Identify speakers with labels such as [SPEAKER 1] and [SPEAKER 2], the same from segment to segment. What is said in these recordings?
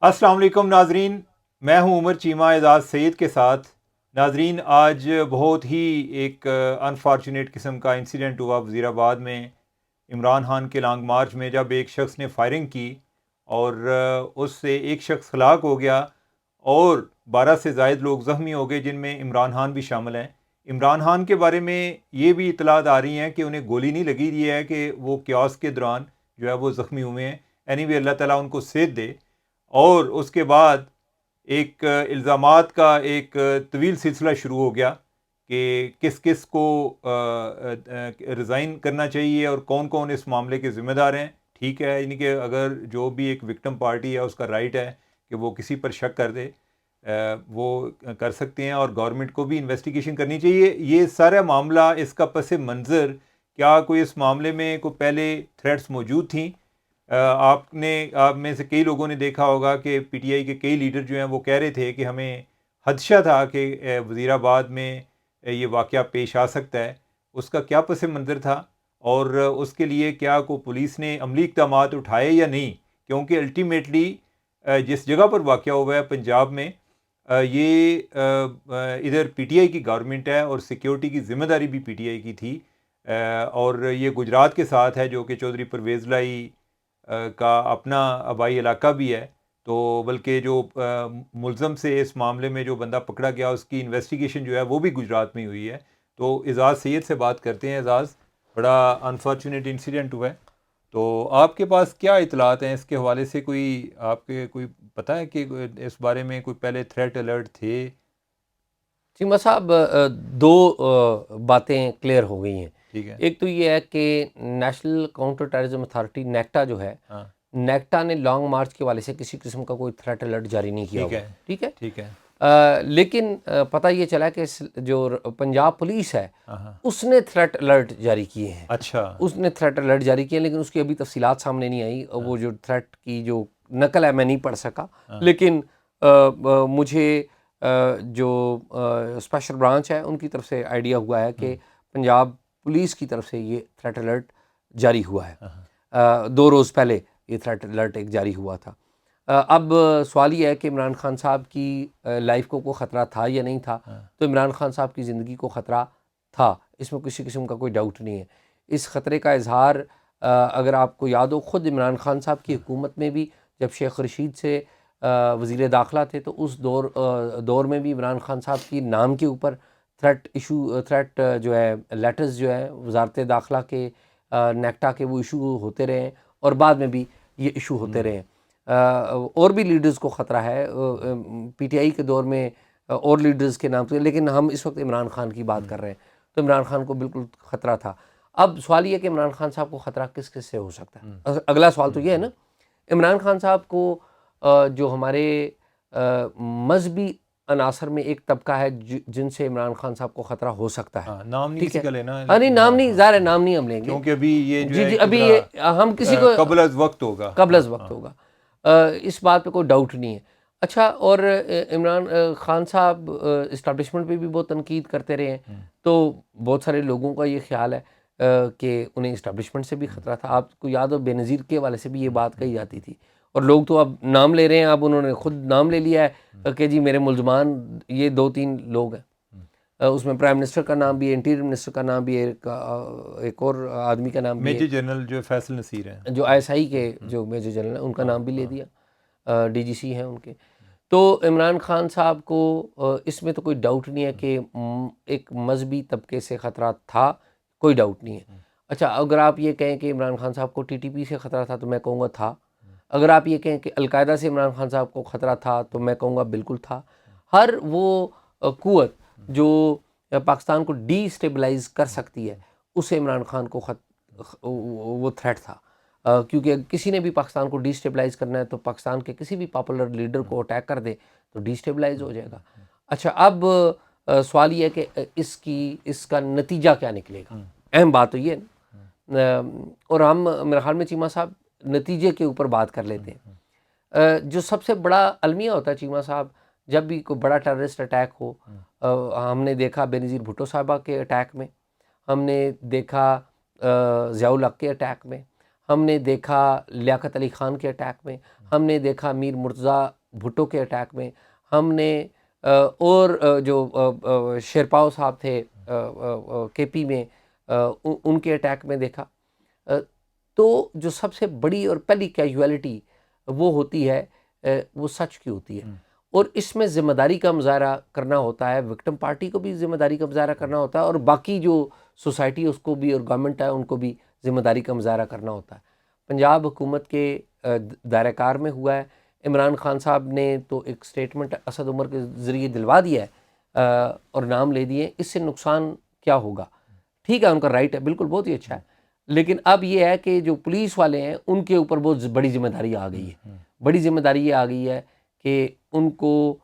[SPEAKER 1] السلام علیکم ناظرین، میں ہوں عمر چیمہ اعزاز سید کے ساتھ۔ ناظرین، آج بہت ہی ایک انفارچونیٹ قسم کا انسیڈنٹ ہوا وزیر آباد میں، عمران خان کے لانگ مارچ میں، جب ایک شخص نے فائرنگ کی اور اس سے ایک شخص ہلاک ہو گیا اور 12 سے زائد لوگ زخمی ہو گئے، جن میں عمران خان بھی شامل ہیں۔ عمران خان کے بارے میں یہ بھی اطلاعات آ رہی ہیں کہ انہیں گولی نہیں لگی، یہ ہے کہ وہ کیاس کے دوران جو ہے وہ زخمی ہوئے ہیں۔ اینی وے، اللہ تعالیٰ ان کو صحت دے۔ اور اس کے بعد ایک الزامات کا ایک طویل سلسلہ شروع ہو گیا کہ کس کس کو ریزائن کرنا چاہیے اور کون کون اس معاملے کے ذمہ دار ہیں۔ ٹھیک ہے، یعنی کہ اگر جو بھی ایک وکٹم پارٹی ہے اس کا رائٹ ہے کہ وہ کسی پر شک کر دے، وہ کر سکتے ہیں، اور گورنمنٹ کو بھی انویسٹیگیشن کرنی چاہیے۔ یہ سارا معاملہ، اس کا پس منظر، کیا کوئی اس معاملے میں کوئی پہلے تھریٹس موجود تھیں؟ آپ میں سے کئی لوگوں نے دیکھا ہوگا کہ پی ٹی آئی کے کئی لیڈر جو ہیں وہ کہہ رہے تھے کہ ہمیں خدشہ تھا کہ وزیر آباد میں یہ واقعہ پیش آ سکتا ہے۔ اس کا کیا پس منظر تھا، اور اس کے لیے کیا کوئی پولیس نے عملی اقدامات اٹھائے یا نہیں؟ کیونکہ الٹیمیٹلی جس جگہ پر واقعہ ہوا ہے پنجاب میں، یہ ادھر پی ٹی آئی کی گورنمنٹ ہے اور سیکیورٹی کی ذمہ داری بھی پی ٹی آئی کی تھی، اور یہ گجرات کے ساتھ ہے، جو کہ چودھری پرویز لائی کا اپنا آبائی علاقہ بھی ہے۔ تو بلکہ جو ملزم سے اس معاملے میں جو بندہ پکڑا گیا، اس کی انویسٹیگیشن جو ہے وہ بھی گجرات میں ہوئی ہے۔ تو اعزاز سید سے بات کرتے ہیں۔ اعزاز، بڑا انفارچونیٹ انسیڈنٹ ہوا ہے، تو آپ کے پاس کیا اطلاعات ہیں اس کے حوالے سے؟ آپ کے کوئی پتہ ہے کہ اس بارے میں کوئی پہلے تھریٹ الرٹ تھے؟
[SPEAKER 2] چیمہ صاحب، دو باتیں کلیئر ہو گئی ہیں۔
[SPEAKER 1] ٹھیک ہے۔
[SPEAKER 2] ایک تو یہ ہے کہ national counter terrorism authority NACTA جو ہے،
[SPEAKER 1] ہاں،
[SPEAKER 2] نیکٹا نے لانگ مارچ کے حوالے سے کسی قسم کا کوئی تھریٹ الرٹ جاری نہیں کیا
[SPEAKER 1] ٹھیک
[SPEAKER 2] ہوا
[SPEAKER 1] ہے،
[SPEAKER 2] ہے، ٹھیک ہے۔
[SPEAKER 1] ٹھیک ہے۔
[SPEAKER 2] لیکن پتہ یہ چلا کہ جو پنجاب پولیس ہے
[SPEAKER 1] ہاں ہاں،
[SPEAKER 2] اس نے تھریٹ الرٹ جاری کیے ہیں،
[SPEAKER 1] اچھا۔
[SPEAKER 2] اس نے تھریٹ الرٹ جاری کیے، لیکن اس کی ابھی تفصیلات سامنے نہیں آئی۔ وہ جو تھریٹ کی جو نقل ہے میں نہیں پڑھ سکا، لیکن مجھے جو اسپیشل برانچ ہے ان کی طرف سے آئیڈیا ہوا ہے کہ پنجاب پولیس کی طرف سے یہ تھریٹ الرٹ جاری ہوا ہے۔ 2 روز پہلے یہ تھریٹ الرٹ ایک جاری ہوا تھا۔ اب سوال یہ ہے کہ عمران خان صاحب کی لائف کو کوئی خطرہ تھا یا نہیں تھا؟ تو عمران خان صاحب کی زندگی کو خطرہ تھا، اس میں کسی قسم کا کوئی ڈاؤٹ نہیں ہے۔ اس خطرے کا اظہار اگر آپ کو یاد ہو، خود عمران خان صاحب کی حکومت میں بھی جب شیخ رشید سے وزیر داخلہ تھے تو اس دور میں بھی عمران خان صاحب کی نام کے اوپر تھریٹ جو ہے لیٹرز جو ہے وزارت داخلہ کے نیکٹا کے وہ ایشو ہوتے رہے ہیں، اور بعد میں بھی یہ ایشو ہوتے رہے ہیں۔ اور بھی لیڈرز کو خطرہ ہے پی ٹی آئی کے دور میں، اور لیڈرز کے نام سے، لیکن ہم اس وقت عمران خان کی بات کر رہے ہیں، تو عمران خان کو بالکل خطرہ تھا۔ اب سوال یہ ہے کہ عمران خان صاحب کو خطرہ کس کس سے ہو سکتا ہے؟ اگلا سوال تو یہ ہے نا، عمران خان صاحب کو جو ہمارے مذہبی عناصر میں ایک طبقہ ہے جن سے عمران خان صاحب کو خطرہ ہو سکتا ہے،
[SPEAKER 1] نام نہیں
[SPEAKER 2] ٹھیک
[SPEAKER 1] کسی
[SPEAKER 2] ہے۔
[SPEAKER 1] کا لینا ہے،
[SPEAKER 2] ہاں نہیں،
[SPEAKER 1] لیکن
[SPEAKER 2] نام نہیں، ظاہر ہے نام نہیں ہم لیں گے،
[SPEAKER 1] کیونکہ ابھی یہ جو
[SPEAKER 2] جی
[SPEAKER 1] ہے
[SPEAKER 2] جی،
[SPEAKER 1] کہ
[SPEAKER 2] ابھی
[SPEAKER 1] ذرا
[SPEAKER 2] ہم کسی کو
[SPEAKER 1] قبل از وقت ہوگا،
[SPEAKER 2] قبل از وقت ہوگا، اس بات پہ کوئی ڈاؤٹ نہیں ہے۔ اچھا، اور عمران خان صاحب اسٹیبلشمنٹ پہ بھی بہت تنقید کرتے رہے ہیں، تو بہت سارے لوگوں کا یہ خیال ہے کہ انہیں اسٹیبلشمنٹ سے بھی خطرہ تھا۔ آپ کو یاد ہو بے نظیر کے حوالے سے بھی یہ بات کہی جاتی تھی، اور لوگ تو اب نام لے رہے ہیں، اب انہوں نے خود نام لے لیا ہے کہ جی میرے ملزمان یہ 2-3 لوگ ہیں۔ اس میں پرائم منسٹر کا نام بھی ہے، انٹیریئر منسٹر کا نام بھی ہے، ایک اور آدمی کا نام بھی ہے،
[SPEAKER 1] میجر جنرل جو فیصل نصیر ہیں،
[SPEAKER 2] جو آئی ایس آئی کے جو میجر جنرل ہیں، ان کا نام بھی لے دیا، ڈی جی سی ہیں ان کے۔ تو عمران خان صاحب کو اس میں تو کوئی ڈاؤٹ نہیں ہے کہ ایک مذہبی طبقے سے خطرہ تھا، کوئی ڈاؤٹ نہیں ہے۔ اچھا، اگر آپ یہ کہیں کہ عمران خان صاحب کو ٹی ٹی پی سے خطرہ تھا تو میں کہوں گا تھا۔ اگر آپ یہ کہیں کہ القاعدہ سے عمران خان صاحب کو خطرہ تھا تو میں کہوں گا بالکل تھا۔ ہر وہ قوت جو پاکستان کو ڈی اسٹیبلائز کر سکتی ہے، اسے عمران خان کو وہ تھریٹ تھا، کیونکہ کسی نے بھی پاکستان کو ڈی اسٹیبلائز کرنا ہے تو پاکستان کے کسی بھی پاپولر لیڈر کو اٹیک کر دے تو ڈی اسٹیبلائز ہو جائے گا۔ اچھا، اب سوال یہ ہے کہ اس کا نتیجہ کیا نکلے گا؟ اہم بات تو یہ ہے، اور ہم میرے خیال میں چیمہ صاحب نتیجے کے اوپر بات کر لیتے ہیں۔ جو سب سے بڑا المیہ ہوتا ہے چیمہ صاحب، جب بھی کوئی بڑا ٹیررسٹ اٹیک ہو، ہم نے دیکھا بے نظیر بھٹو صاحبہ کے اٹیک میں، ہم نے دیکھا ضیاء الحق کے اٹیک میں، ہم نے دیکھا لیاقت علی خان کے اٹیک میں، ہم نے دیکھا میر مرتضی بھٹو کے اٹیک میں، ہم نے اور جو شیرپاؤ صاحب تھے کے پی میں ان کے اٹیک میں دیکھا. تو جو سب سے بڑی اور پہلی کیجویلٹی وہ ہوتی ہے وہ سچ کی ہوتی ہے، اور اس میں ذمہ داری کا مظاہرہ کرنا ہوتا ہے، وکٹم پارٹی کو بھی ذمہ داری کا مظاہرہ کرنا ہوتا ہے، اور باقی جو سوسائٹی اس کو بھی اور گورنمنٹ ہے ان کو بھی ذمہ داری کا مظاہرہ کرنا ہوتا ہے. پنجاب حکومت کے دائرہ کار میں ہوا ہے. عمران خان صاحب نے تو ایک سٹیٹمنٹ اسد عمر کے ذریعے دلوا دیا ہے اور نام لے دیے. اس سے نقصان کیا ہوگا؟ ٹھیک ہے، ان کا رائٹ ہے، بالکل بہت ہی اچھا ہے، لیکن اب یہ ہے کہ جو پولیس والے ہیں ان کے اوپر بہت بڑی ذمہ داری آ گئی ہے. بڑی ذمہ داری یہ آ گئی ہے کہ ان کو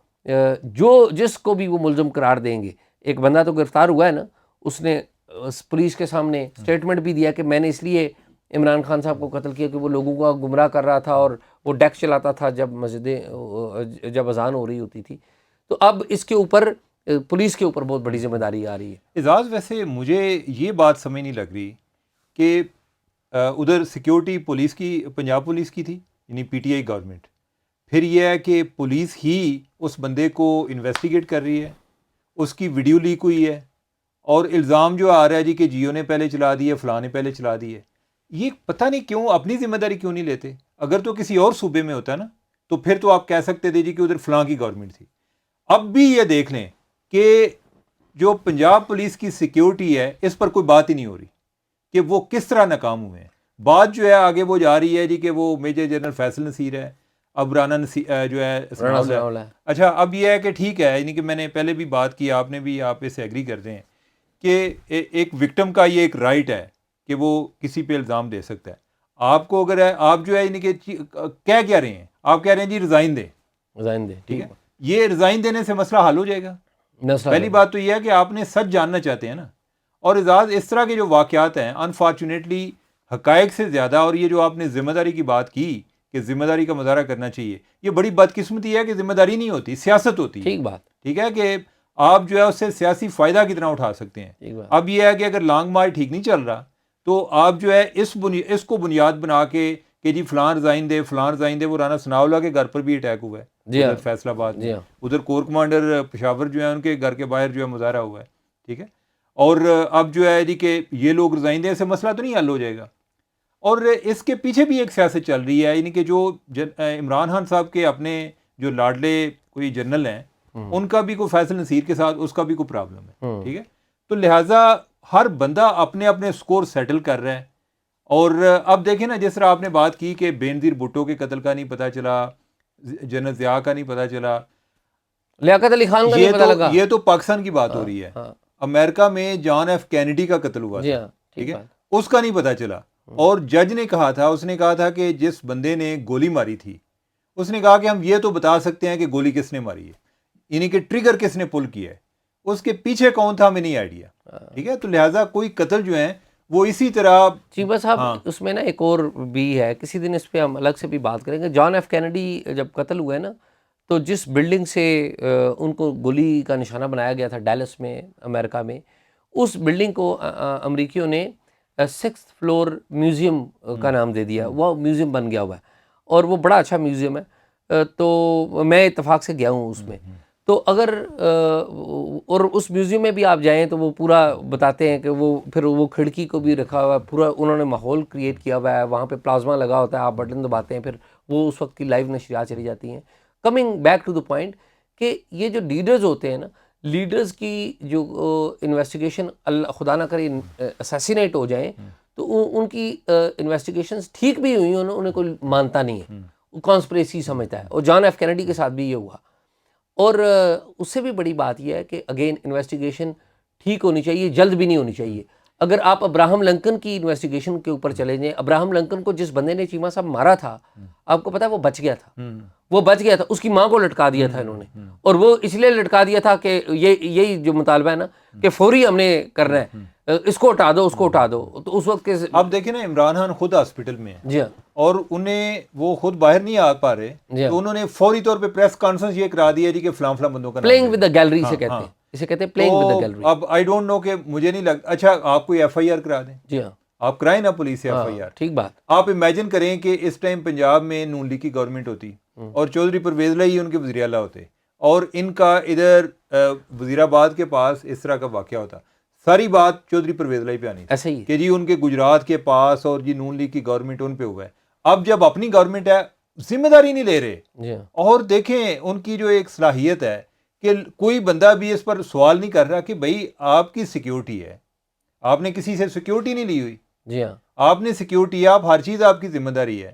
[SPEAKER 2] جس کو بھی وہ ملزم قرار دیں گے. ایک بندہ تو گرفتار ہوا ہے نا، اس نے پولیس کے سامنے سٹیٹمنٹ بھی دیا کہ میں نے اس لیے عمران خان صاحب کو قتل کیا کہ وہ لوگوں کو گمراہ کر رہا تھا اور وہ ڈیک چلاتا تھا جب مسجدیں جب اذان ہو رہی ہوتی تھی. تو اب اس کے اوپر پولیس کے اوپر بہت بڑی ذمہ داری آ رہی ہے.
[SPEAKER 1] اعزاز، ویسے مجھے یہ بات سمجھ نہیں لگ رہی کہ ادھر سیکیورٹی پولیس کی، پنجاب پولیس کی تھی، یعنی پی ٹی آئی گورنمنٹ، پھر یہ ہے کہ پولیس ہی اس بندے کو انویسٹیگیٹ کر رہی ہے، اس کی ویڈیو لیک ہوئی ہے، اور الزام جو آ رہا ہے جی کہ جیو نے پہلے چلا دی ہے، فلاں نے پہلے چلا دی ہے. یہ پتہ نہیں کیوں اپنی ذمہ داری کیوں نہیں لیتے. اگر تو کسی اور صوبے میں ہوتا نا تو پھر تو آپ کہہ سکتے تھے جی کہ ادھر فلاں کی گورنمنٹ تھی. اب بھی یہ دیکھ لیں کہ جو پنجاب پولیس کی سیکیورٹی ہے اس پر کوئی بات ہی نہیں ہو رہی کہ وہ کس طرح ناکام ہوئے ہیں. بات جو ہے آگے وہ جا رہی ہے جی کہ وہ میجر جنرل فیصل نصیر ہے، اب رانا جو ہے
[SPEAKER 2] ثناءاللہ ہے.
[SPEAKER 1] اچھا، اب یہ ہے کہ ٹھیک ہے، یعنی کہ میں نے پہلے بھی بات کی، آپ نے بھی، آپ اس سے ایگری کرتے ہیں کہ ایک وکٹم کا یہ ایک رائٹ ہے کہ وہ کسی پہ الزام دے سکتا ہے. آپ کو اگر ہے، آپ جو ہے یعنی کہ کہہ کیا رہے ہیں، آپ کہہ رہے ہیں جی ریزائن دیں، ٹھیک ہے، یہ ریزائن دینے سے مسئلہ حل ہو جائے گا. پہلی بات تو یہ ہے کہ آپ نے سچ جاننا چاہتے ہیں نا. اور اعزاز، اس طرح کے جو واقعات ہیں انفارچونیٹلی حقائق سے زیادہ، اور یہ جو آپ نے ذمہ داری کی بات کی کہ ذمہ داری کا مظاہرہ کرنا چاہیے، یہ بڑی بدقسمتی ہے کہ ذمہ داری نہیں ہوتی، سیاست ہوتی ہے.
[SPEAKER 2] ٹھیک بات،
[SPEAKER 1] ٹھیک ہے، کہ آپ جو ہے اس سے سیاسی فائدہ کتنا اٹھا سکتے ہیں. اب یہ ہے کہ اگر لانگ مارچ ٹھیک نہیں چل رہا تو آپ جو ہے اس کو بنیاد بنا کے کہ جی فلاں ریزائن دے، فلاں ریزائن دے. وہ رانا ثناءاللہ کے گھر پر بھی اٹیک ہوا ہے ادھر فیصل آباد میں، ادھر کور کمانڈر پشاور جو ہے ان کے گھر کے باہر جو ہے مظاہرہ ہوا ہے. ٹھیک ہے، اور اب جو ہے جی کہ یہ لوگ ریزائن دیں، سے مسئلہ تو نہیں حل ہو جائے گا. اور اس کے پیچھے بھی ایک سیاست چل رہی ہے، یعنی کہ جو عمران خان صاحب کے اپنے جو لاڈلے کوئی جنرل ہیں ان کا بھی کوئی فیصل نصیر کے ساتھ اس کا بھی کوئی پرابلم ہے. ٹھیک ہے، تو لہٰذا ہر بندہ اپنے اپنے سکور سیٹل کر رہا ہے. اور اب دیکھیں نا، جس طرح آپ نے بات کی کہ بینظیر بھٹو کے قتل کا نہیں پتہ چلا، جنرل ضیاء کا نہیں پتہ چلا،
[SPEAKER 2] لیاقت علی خان کا نہیں پتہ لگا.
[SPEAKER 1] یہ تو پاکستان کی بات ہو رہی ہے. امریکہ میں جان ایف کینیڈی کا قتل ہوا تھا، ٹھیک ہے، اس کا نہیں پتہ چلا. اور جج نے کہا تھا، اس نے کہا تھا کہ جس بندے نے گولی ماری تھی اس نے کہا کہ ہم یہ تو بتا سکتے ہیں کہ گولی کس نے ماری ہے، یعنی کہ ٹریگر کس نے پل کیا ہے، اس کے پیچھے کون تھا ہمیں نہیں آئیڈیا. ٹھیک ہے، تو لہٰذا کوئی قتل جو ہیں وہ اسی طرح.
[SPEAKER 2] چیبہ صاحب، اس میں نا ایک اور بھی ہے، کسی دن اس پہ ہم الگ سے بھی بات کریں گے. جان ایف کینیڈی جب قتل ہوئے نا تو جس بلڈنگ سے ان کو گولی کا نشانہ بنایا گیا تھا ڈیلس میں امریکہ میں، اس بلڈنگ کو امریکیوں نے 6th فلور میوزیم کا نام دے دیا. وہ میوزیم بن گیا ہوا ہے اور وہ بڑا اچھا میوزیم ہے. تو میں اتفاق سے گیا ہوں اس میں. تو اگر اور اس میوزیم میں بھی آپ جائیں تو وہ پورا بتاتے ہیں کہ وہ پھر وہ کھڑکی کو بھی رکھا ہوا ہے، پورا انہوں نے ماحول کریٹ کیا ہوا ہے. وہاں پہ پلازما لگا ہوتا ہے، آپ بٹن دباتے ہیں، پھر وہ اس وقت کی لائیو نشریات چلی جاتی ہیں. Coming back to the point کہ یہ جو لیڈرز ہوتے ہیں نا، لیڈرز کی جو انویسٹیگیشن اللہ خدا نہ کرے اسیسینیٹ ہو جائیں تو ان کی انویسٹیگیشنز ٹھیک بھی ہوئی انہیں کوئی مانتا نہیں ہے، وہ کانسپریسی سمجھتا ہے. اور جان ایف کینیڈی کے ساتھ بھی یہ ہوا. اور اس سے بھی بڑی بات یہ ہے کہ اگین انویسٹیگیشن ٹھیک ہونی چاہیے، جلد بھی نہیں ہونی چاہیے. اگر آپ ابراہم لنکن کی انویسٹیگیشن کے اوپر چلے جائیں، ابراہم لنکن کو جس بندے نے چیمہ صاحب مارا تھا، آپ کو پتا ہے وہ بچ گیا تھا. وہ بچ گیا تھا، اس کی ماں کو لٹکا دیا تھا انہوں نے. اور وہ اس لیے لٹکا دیا تھا کہ یہی جو مطالبہ ہے نا کہ فوری ہم نے کرنا ہے، اس کو اٹھا دو، اس کو اٹھا دو. تو اس وقت کے
[SPEAKER 1] اب دیکھیں نا، عمران خان خود ہاسپٹل میں ہے،
[SPEAKER 2] جی ہاں،
[SPEAKER 1] اور انہیں وہ خود باہر نہیں آ پا رہے، تو انہوں نے فوری طور پہ پریس کانفرنس یہ کرا دیا جی کہ فلاں فلاں بندوں کا
[SPEAKER 2] پلینگ ود دا گیلری سے کہتے ہیں، اسے کہتے ہیں پلینگ ود دا گیلری.
[SPEAKER 1] اب آئی ڈونٹ نو کہ مجھے نہیں لگتا. اچھا، آپ کوئی ایف آئی آر کرا دیں،
[SPEAKER 2] جی ہاں،
[SPEAKER 1] آپ کرائیں نا پولیس سے FIR.
[SPEAKER 2] ٹھیک بات.
[SPEAKER 1] آپ امیجن کریں کہ اس ٹائم پنجاب میں نون لیگ کی گورنمنٹ ہوتی اور چودھری پرویز الہی ان کے وزیر اعلیٰ ہوتے اور ان کا ادھر وزیر آباد کے پاس اس طرح کا واقعہ ہوتا, ساری بات چودھری پرویز الہی پہ آنی تھی
[SPEAKER 2] ایسا ہی
[SPEAKER 1] کہ جی ان کے گجرات کے پاس اور جی نون لیگ کی گورنمنٹ ان پہ ہوا ہے. اب جب اپنی گورنمنٹ ہے ذمہ داری نہیں لے رہے, اور دیکھیں ان کی جو ایک صلاحیت ہے کہ کوئی بندہ بھی اس پر سوال نہیں کر رہا کہ بھائی آپ کی سیکیورٹی ہے, آپ نے کسی سے سیکیورٹی نہیں لی ہوئی,
[SPEAKER 2] جی ہاں
[SPEAKER 1] آپ نے سیکیورٹی, آپ ہر چیز آپ کی ذمہ داری ہے,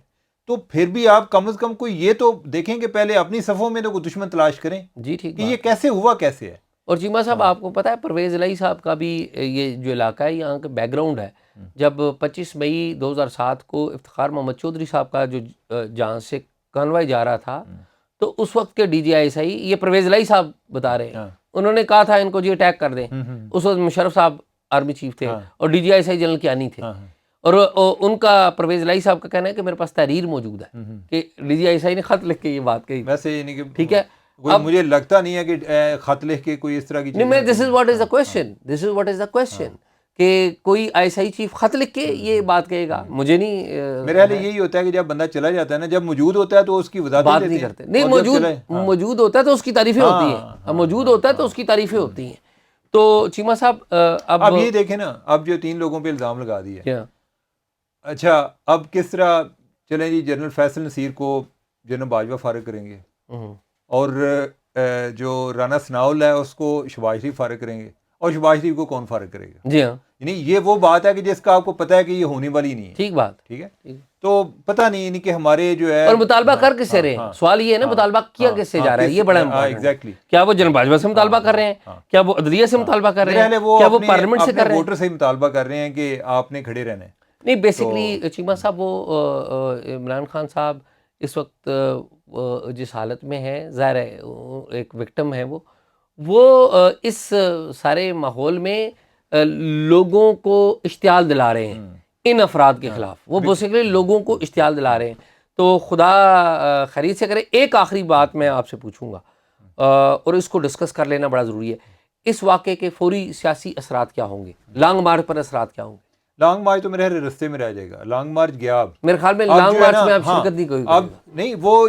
[SPEAKER 1] تو پھر بھی آپ کم از کم کوئی یہ تو دیکھیں کہ پہلے اپنی صفوں میں تو کوئی دشمن تلاش کریں
[SPEAKER 2] جی ٹھیک
[SPEAKER 1] کہ یہ کیسے ہوا کیسے ہے.
[SPEAKER 2] اور چیمہ صاحب آپ کو پتہ ہے پرویز الہی صاحب کا بھی یہ جو علاقہ ہے یہاں کا بیک گراؤنڈ ہے, جب 25 مئی 2007 کو افتخار محمد چودھری صاحب کا جو جہاں سے کانوائی جا رہا تھا تو اس وقت کے DGI یہ پرویز الہی صاحب بتا رہے ہیں, انہوں نے کہا تھا ان کو جی اٹیک کر دیں. اس وقت مشرف صاحب آرمی چیف تھے اور DGI جنرل کیانی تھے, اور ان کا پرویز الہی صاحب کا کہنا ہے کہ میرے پاس تحریر موجود ہے کہ DGI نے خط لکھ کے یہ بات کہی.
[SPEAKER 1] ویسے یعنی کہ
[SPEAKER 2] ٹھیک ہے,
[SPEAKER 1] مجھے لگتا نہیں ہے کہ خط لکھ کے کوئی اس طرح کی
[SPEAKER 2] نہیں, میں دس is what is the question کہ کوئی ISI چیف خط لکھ کے یہ بات کہے گا, مجھے نہیں.
[SPEAKER 1] میرے خیال یہی ہوتا ہے کہ جب بندہ چلا جاتا ہے نا, جب موجود ہوتا ہے تو اس کی وضاحت
[SPEAKER 2] بات نہیں کرتے. نہیں, موجود ہوتا ہے تو اس کی تعریفیں ہوتی ہیں, موجود ہوتا ہے تو اس کی تعریفیں ہوتی ہیں. تو چیمہ صاحب
[SPEAKER 1] اب یہ دیکھیں نا, اب جو 3 لوگوں پہ الزام لگا دیا, اچھا اب کس طرح چلیں جی, جنرل فیصل نصیر کو جنرل باجوہ فارغ کریں گے, اور جو رانا ثناء ہے اس کو شہباز شریف فارغ کریں گے, اور شہباز شریف کو کون فارغ کرے گا؟
[SPEAKER 2] جی ہاں,
[SPEAKER 1] یعنی یہ وہ بات ہے کہ جس کا آپ کو پتہ ہے کہ یہ ہونے والی نہیں ہے.
[SPEAKER 2] ٹھیک بات,
[SPEAKER 1] ٹھیک ہے, تو پتہ نہیں یعنی کہ ہمارے جو ہے,
[SPEAKER 2] اور مطالبہ کر کس سے رہے ہیں, سوال یہ ہے نا مطالبہ کیا کس سے جا رہا ہے, یہ بڑا امپورٹنٹ ہے. کیا وہ جنرل باجوہ سے مطالبہ کر رہے ہیں, کیا وہ عدلیہ سے مطالبہ کر رہے ہیں, کیا وہ پارلیمنٹ سے کر رہے ہیں,
[SPEAKER 1] ووٹر سے مطالبہ کر رہے ہیں کہ آپ نے کھڑے رہنا ہے؟
[SPEAKER 2] نہیں, بیسکلی چیمہ صاحب وہ عمران خان صاحب اس وقت جس حالت میں ہے, ظاہر ہے ایک وکٹم ہے وہ اس سارے ماحول میں لوگوں کو اشتعال دلا رہے ہیں ان افراد کے خلاف, وہ بیسکلی لوگوں کو اشتعال دلا رہے ہیں. تو خدا خرید سے کرے, ایک آخری بات میں آپ سے پوچھوں گا اور اس کو ڈسکس کر لینا بڑا ضروری ہے, اس واقعے کے فوری سیاسی اثرات کیا ہوں گے, لانگ مارچ پر اثرات کیا ہوں گے؟
[SPEAKER 1] لانگ مارچ تو میرے رستے میں رہ جائے گا, لانگ مارچ گیا, اب
[SPEAKER 2] میرے خیال میں لانگ مارچ میں آپ شرکت نہیں کوئی
[SPEAKER 1] اب نہیں, وہ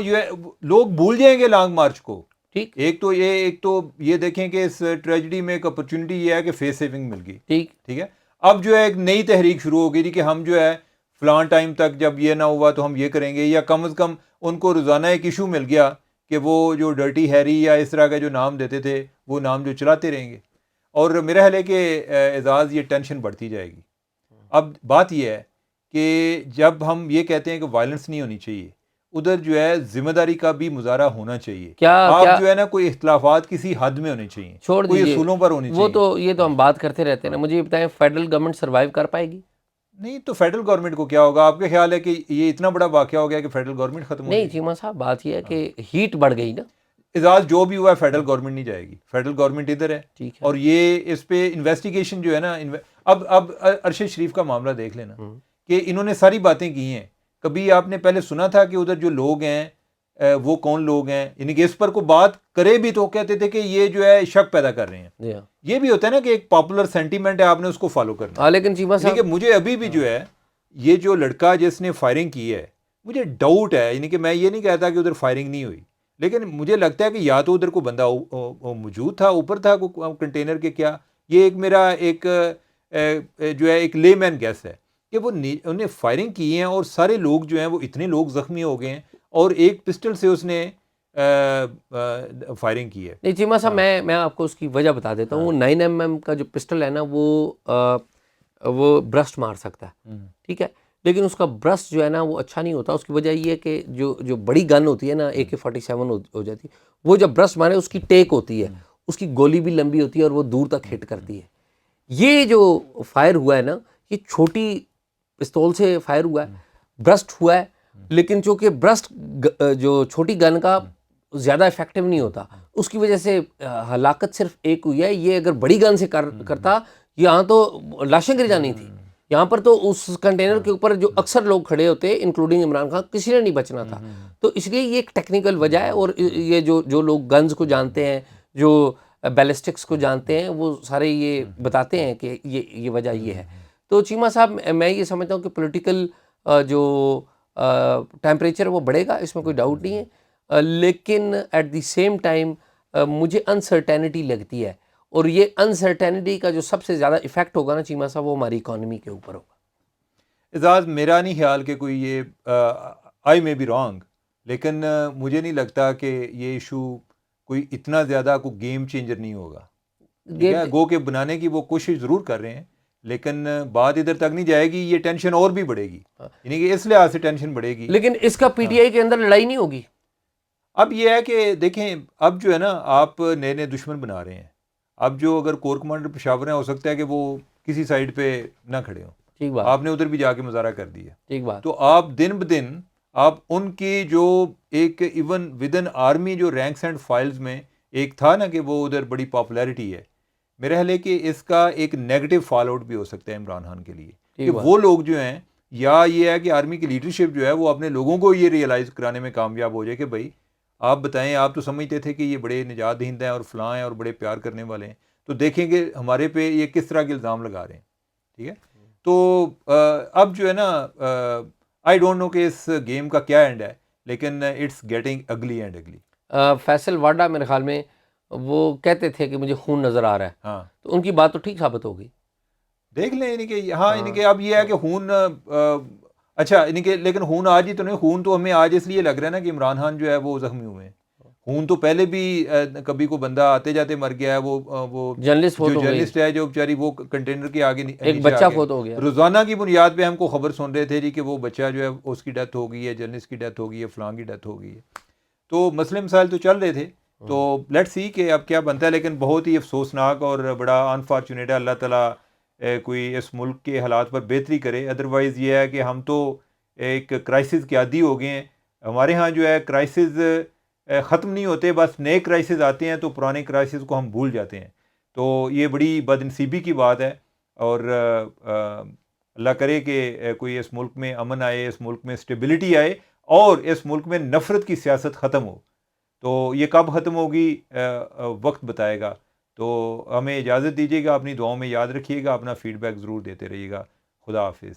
[SPEAKER 1] لوگ بھول جائیں گے لانگ مارچ کو.
[SPEAKER 2] ٹھیک,
[SPEAKER 1] ایک تو یہ دیکھیں کہ اس ٹریجڈی میں ایک اپرچونٹی یہ ہے کہ فیس سیونگ مل گئی. ٹھیک ہے, اب جو ہے ایک نئی تحریک شروع ہو گئی کہ ہم جو ہے فلان ٹائم تک جب یہ نہ ہوا تو ہم یہ کریں گے, یا کم از کم ان کو روزانہ ایک ایشو مل گیا کہ وہ جو ڈرٹی ہیری یا اس طرح کا جو نام دیتے تھے وہ نام جو چلاتے رہیں گے. اور میرا خیال ہے کہ اعزاز یہ ٹینشن بڑھتی جائے گی. اب بات یہ ہے کہ جب ہم یہ کہتے ہیں کہ وائلنس نہیں ہونی چاہیے, ادھر جو ہے ذمہ داری کا بھی مظاہرہ ہونا چاہیے. آپ جو ہے نا کوئی اختلافات کسی حد میں ہونے چاہیے,
[SPEAKER 2] چھوڑ
[SPEAKER 1] کوئی اصولوں پر ہونے چاہیے.
[SPEAKER 2] وہ تو یہ تو ہم بات کرتے رہتے ہیں نا. مجھے بتائیں فیڈرل گورنمنٹ سروائیو کر پائے گی؟
[SPEAKER 1] نہیں, تو فیڈرل گورنمنٹ کو کیا ہوگا؟ آپ کا خیال ہے کہ یہ اتنا بڑا واقعہ ہو گیا کہ فیڈرل گورنمنٹ ختم ہو گئی؟
[SPEAKER 2] نہیں چیمہ صاحب, بات یہ ہے کہ ہیٹ بڑھ گئی نا.
[SPEAKER 1] اعزاز جو بھی ہوا ہے فیڈرل گورنمنٹ نہیں جائے گی, فیڈرل گورنمنٹ ادھر ہے.
[SPEAKER 2] ٹھیک ہے,
[SPEAKER 1] اور یہ اس پہ انویسٹیگیشن جو ہے نا, اب ارشد شریف کا معاملہ دیکھ لینا کہ انہوں نے ساری باتیں کی ہیں. کبھی آپ نے پہلے سنا تھا کہ ادھر جو لوگ ہیں وہ کون لوگ ہیں؟ یعنی کہ اس پر کوئی بات کرے بھی تو کہتے تھے کہ یہ جو ہے شک پیدا کر رہے ہیں. یہ بھی ہوتا ہے نا کہ ایک پاپولر سینٹیمنٹ ہے, آپ نے اس کو فالو کرنا.
[SPEAKER 2] لیکن چیمہ صاحب
[SPEAKER 1] مجھے ابھی بھی جو ہے یہ جو لڑکا جس نے فائرنگ کی ہے, مجھے ڈاؤٹ ہے, یعنی کہ میں یہ نہیں کہتا کہ ادھر فائرنگ نہیں ہوئی, لیکن مجھے لگتا ہے کہ یا تو ادھر کوئی بندہ موجود تھا, اوپر تھا کنٹینر کے, کیا یہ ایک میرا ایک جو ہے ایک لے مین گیس ہے کہ وہ انہیں فائرنگ کی ہیں اور سارے لوگ جو ہیں وہ اتنے لوگ زخمی ہو گئے ہیں اور ایک پسٹل سے اس نے فائرنگ کی ہے.
[SPEAKER 2] نہیں چیمہ صاحب, میں آپ کو اس کی وجہ بتا دیتا ہوں. 9mm کا جو پسٹل ہے نا وہ برسٹ مار سکتا ہے, ٹھیک ہے, لیکن اس کا برسٹ جو ہے نا وہ اچھا نہیں ہوتا. اس کی وجہ یہ ہے کہ جو بڑی گن ہوتی ہے نا, AK-47 ہو جاتی ہے, وہ جب برسٹ مارے اس کی ٹیک ہوتی ہے, اس کی گولی بھی لمبی ہوتی ہے اور وہ دور تک ہٹ کرتی ہے. یہ جو فائر ہوا ہے نا, یہ چھوٹی پستول سے فائر ہوا ہے, برسٹ ہوا ہے, لیکن چونکہ برسٹ جو چھوٹی گن کا زیادہ افیکٹو نہیں ہوتا, اس کی وجہ سے ہلاکت صرف ایک ہوئی ہے. یہ اگر بڑی گن سے کرتا, یہاں تو لاشیں گر جانی تھی. یہاں پر تو اس کنٹینر کے اوپر جو اکثر لوگ کھڑے ہوتے انکلوڈنگ عمران خان, کسی نے نہیں بچنا تھا. تو اس لیے یہ ایک ٹیکنیکل وجہ ہے. اور یہ جو لوگ گنز کو جانتے ہیں, جو بیلسٹکس کو جانتے ہیں, وہ سارے یہ بتاتے ہیں کہ یہ وجہ یہ ہے. تو چیمہ صاحب میں یہ سمجھتا ہوں کہ پولیٹیکل جو ٹیمپریچر وہ بڑھے گا، اس میں کوئی ڈاؤٹ نہیں ہے، لیکن ایٹ دی سیم ٹائم مجھے انسرٹینٹی لگتی ہے، اور یہ انسرٹینٹی کا جو سب سے زیادہ ایفیکٹ ہوگا نا چیمہ صاحب، وہ ہماری اکانومی کے اوپر ہوگا۔
[SPEAKER 1] اعزاز، میرا نہیں خیال کہ کوئی یہ آئی میں بی رانگ، لیکن مجھے نہیں لگتا کہ یہ ایشو کوئی اتنا زیادہ کوئی گیم چینجر نہیں ہوگا، ٹھیک ہے؟ گو کہ بنانے کی وہ کوشش ضرور کر رہے ہیں، لیکن بات ادھر تک نہیں جائے گی، یہ ٹینشن اور بھی بڑھے گی، یعنی کہ اس لحاظ سے ٹینشن بڑھے گی۔
[SPEAKER 2] لیکن اس کا پی ٹی آئی کے اندر لڑائی نہیں ہوگی؟
[SPEAKER 1] اب یہ ہے کہ دیکھیں، اب جو ہے نا، آپ نئے نئے دشمن بنا رہے ہیں۔ اب جو اگر کور کمانڈر پشاور ہیں، ہو سکتا ہے کہ وہ کسی سائڈ پہ نہ کھڑے ہوں،
[SPEAKER 2] ٹھیک بات،
[SPEAKER 1] آپ نے ادھر بھی جا کے مظاہرہ کر دیا،
[SPEAKER 2] ٹھیک بات،
[SPEAKER 1] تو آپ دن بدن آپ ان کی جو ایک ایون ود ان آرمی جو رینکس اینڈ فائلز میں ایک تھا نا کہ وہ ادھر بڑی پاپولیرٹی ہے، میرا خیال ہے کہ اس کا ایک نیگیٹو فال آؤٹ بھی ہو سکتا ہے عمران خان کے لیے، کہ وہ لوگ جو ہیں، یا یہ ہے کہ آرمی کی لیڈرشپ جو ہے وہ اپنے لوگوں کو یہ ریئلائز کرانے میں کامیاب ہو جائے کہ بھائی آپ بتائیں، آپ تو سمجھتے تھے کہ یہ بڑے نجات دہندہ ہیں اور فلاں ہیں اور بڑے پیار کرنے والے ہیں، تو دیکھیں گے ہمارے پہ یہ کس طرح کے الزام لگا رہے ہیں، ٹھیک ہے؟ تو اب جو ہے نا، آئی ڈونٹ نو کہ اس گیم کا کیا اینڈ ہے، لیکن اٹس گیٹنگ اگلی اینڈ اگلی۔
[SPEAKER 2] فیصل واڈا میرے خیال میں وہ کہتے تھے کہ مجھے خون نظر آ رہا ہے،
[SPEAKER 1] ہاں،
[SPEAKER 2] تو ان کی بات تو ٹھیک ثابت ہوگی۔
[SPEAKER 1] دیکھ لیں، یعنی کہ ہاں، یعنی کہ اب یہ ہے کہ خون، اچھا، یعنی کہ لیکن خون آج ہی تو نہیں، خون تو ہمیں آج اس لیے لگ رہا ہے نا کہ عمران خان جو ہے وہ زخمی ہوئے ہیں، خون تو پہلے بھی کبھی کو بندہ آتے جاتے مر گیا ہے، وہ
[SPEAKER 2] جرنلسٹ
[SPEAKER 1] جو
[SPEAKER 2] فوت ہو گئی،
[SPEAKER 1] جرنلسٹ ہے جو بیچاری وہ کنٹینر کے آگے
[SPEAKER 2] ایک
[SPEAKER 1] نیچے
[SPEAKER 2] بچہ
[SPEAKER 1] آ گیا،
[SPEAKER 2] فوت ہو گیا،
[SPEAKER 1] روزانہ کی بنیاد پہ ہم کو خبر سن رہے تھے جی کہ وہ بچہ جو ہے اس کی ڈیتھ ہو گئی ہے، جرنلسٹ کی ڈیتھ ہو گئی ہے، فلاں کی ڈیتھ ہو گئی ہے، تو مسئلے مسائل تو چل رہے تھے، تو لیٹ سی کہ اب کیا بنتا ہے، لیکن بہت ہی افسوسناک اور بڑا انفارچونیٹ ہے۔ اللہ تعالیٰ کوئی اس ملک کے حالات پر بہتری کرے، ادروائز یہ ہے کہ ہم تو ایک کرائسس کے عادی ہو گئے ہیں، ہمارے ہاں جو ہے کرائسس ختم نہیں ہوتے، بس نئے کرائسس آتے ہیں تو پرانے کرائسس کو ہم بھول جاتے ہیں، تو یہ بڑی بدنصیبی کی بات ہے، اور اللہ کرے کہ کوئی اس ملک میں امن آئے، اس ملک میں اسٹیبلٹی آئے، اور اس ملک میں نفرت کی سیاست ختم ہو۔ تو یہ کب ختم ہوگی وقت بتائے گا، تو ہمیں اجازت دیجیے گا، اپنی دعاؤں میں یاد رکھیے گا، اپنا فیڈ بیک ضرور دیتے رہیے گا۔ خدا حافظ۔